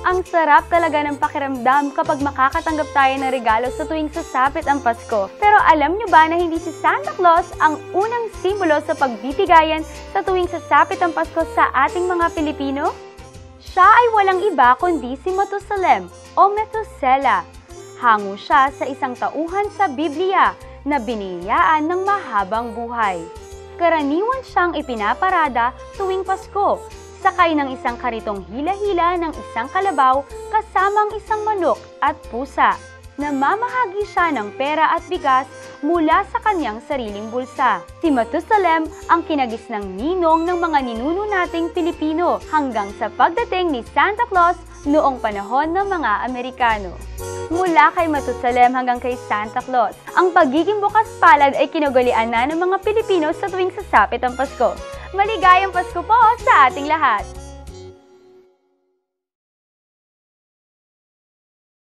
Ang sarap talaga ng pakiramdam kapag makakatanggap tayo ng regalo sa tuwing sasapit ang Pasko. Pero alam nyo ba na hindi si Santa Claus ang unang simbolo sa pagbibigayan sa tuwing sasapit ang Pasko sa ating mga Pilipino? Siya ay walang iba kundi si Matusalem o Methuselah. Hango siya sa isang tauhan sa Biblia na biniyayaan ng mahabang buhay. Karaniwan siyang ipinaparada tuwing Pasko, sakay ng isang karitong hila-hila ng isang kalabaw kasamang isang manok at pusa. Namamahagi siya ng pera at bigas mula sa kanyang sariling bulsa. Si Matusalem ang kinagisnang ninong ng mga ninuno nating Pilipino hanggang sa pagdating ni Santa Claus noong panahon ng mga Amerikano. Mula kay Matusalem hanggang kay Santa Claus, ang pagiging bukas palad ay kinugalian na ng mga Pilipino sa tuwing sasapit ang Pasko. Maligayang Pasko po sa ating lahat!